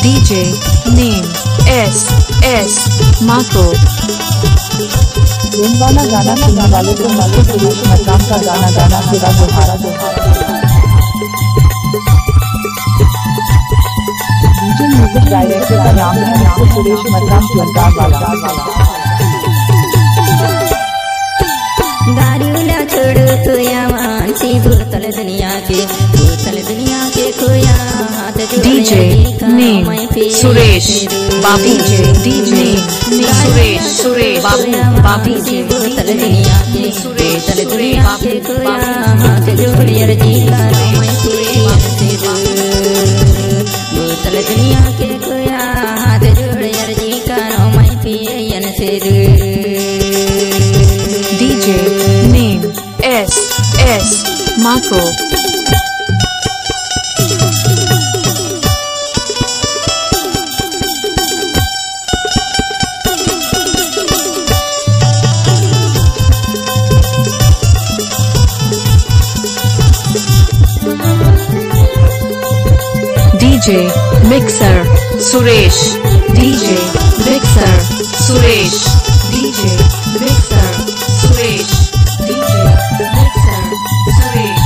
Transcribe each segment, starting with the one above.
DJ name S Marco। वाला गाना सुनने वाले को मालूम सुरेश मरकाम का गाना गाना तेरा जोहारा डीजे म्यूजिक डायरेक्टर का नाम है सुरेश मरकाम जोहारा वाला। दारूला छोड़ खोया मानसी भूतल दुनिया के खोया DJ name Suresh Babu। DJ name Suresh Babu। भूतल दुनिया के खोया हाथ जोड़ अर्जी करो मैं भूतल दुनिया के खोया हाथ जोड़ अर्जी करो मैं पियन से DJ name S Marco। DJ Mixer Suresh। DJ Mixer Suresh। DJ Mixer Suresh। DJ Mixer Suresh।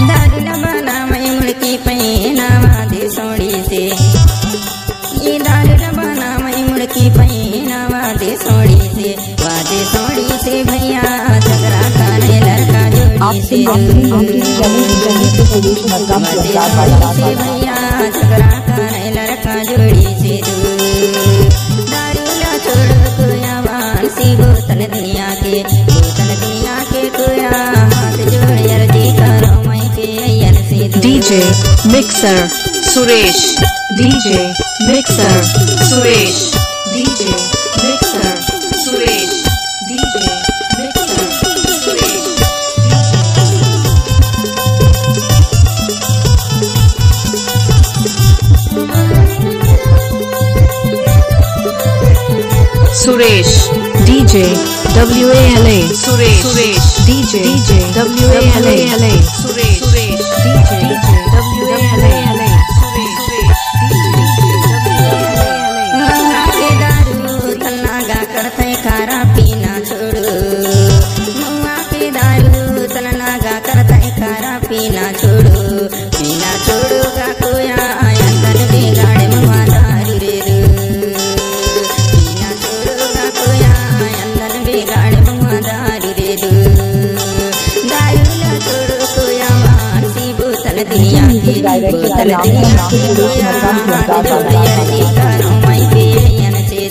दारूला बना मैं मुड़की पहना वादे सोड़ी से ये दारूला बना मैं मुड़की पहना वादे सोड़ी से भैया झगड़ा खाने लड़का जोड़ी से भैया झगड़ा खाने लड़का जोड़ी से दारूला छोड़ कोया वानसी भूतल दुनिया के कोया हाथ जोड़ अर्जी करो मैं पियन से DJ Mixer Suresh। DJ Mixer Suresh। DJ Mixer Suresh। DJ Mixer Suresh। Suresh DJ WALA Suresh DJ WALA Suresh DJ WALA Ganga के दारू तलना गा करते खारा पीना छोड़ो मुआ के दारू तलना गा करते खारा पीना छोड़ो गा कोया अंदर बिगाड़े मुआ दारू रे पीना छोड़ो गा कोया अंदर बिगाड़े मुआ दारू रे दारूला छोड़ो कोया मानसी भूतल दुनिया के खोया हाथ जोड़ अर्जी करो मैं पियन से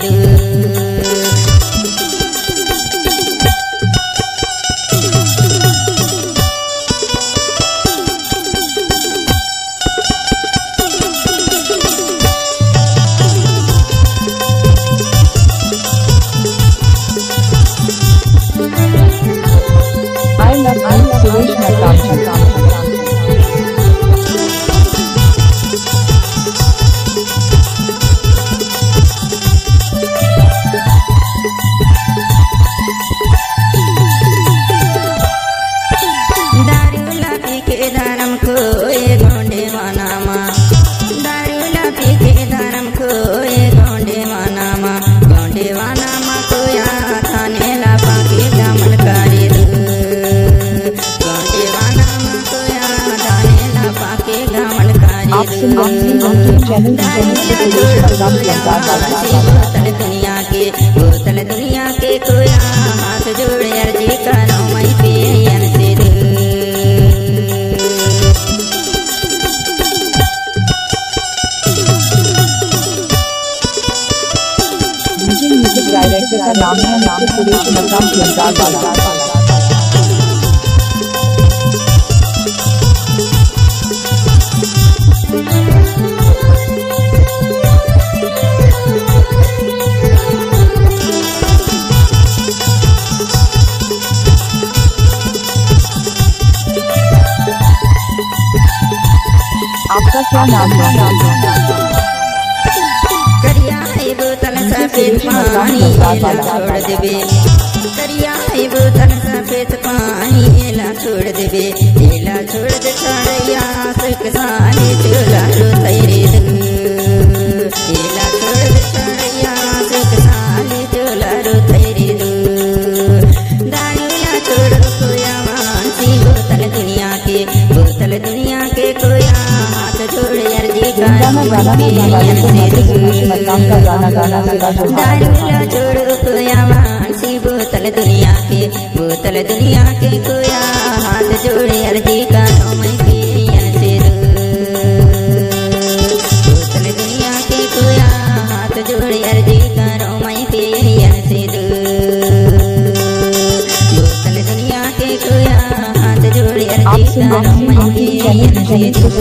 I love सुरेश मरकाम। दारूला पी के धर्म को ये गोंडे मानामा दारूला पी के धर्म को ये गोंडे मानामा कोया थाने ला पाके गमन करे गोंडे मानामा कोया थाने ला पाके गमन करे भूतल दुनिया के कोया हाथ जोड़ अर्जी करो मैं पियन से डीजे म्यूजिक डायरेक्टर का नाम है सुरेश मरकाम जोहारा वाला। आपका क्या नाम है? करिया है बोतल सफेद पानी एला छोड़ देबे करिया है बोतल सफेद पानी एला छोड़ देबे एला छोड़ दे छड़ैया सुख साले चोला रो तेरे दू एला छोड़ बिछड़ैया सुख साले चोला रो तेरे दू दारूला छोड़ कोया मानसी बोतल दुनिया के कोया हाथ जोड़ अर्जी दारूला छोड़ कोया मानसी बोतल दुनिया के कोया हाथ जोड़ अर्जी करो मैं पियन से दू बोतल दुनिया के कोया हाथ जोड़ अर्जी करो मैं पियन से दू बोतल दुनिया के कोया हाथ जोड़ अर्जी करो मैं पियन से दू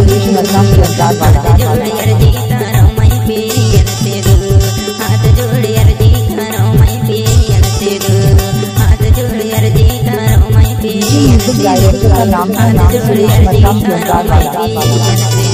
हाथ जोड़ अर्जी करो मैं पियन से दू हाथ जोड़ अर्जी करो मैं पियन से दू हाथ जोड़ अर्जी करो मैं पियन से दू हाथ जोड़ अर्जी करो मैं पियन से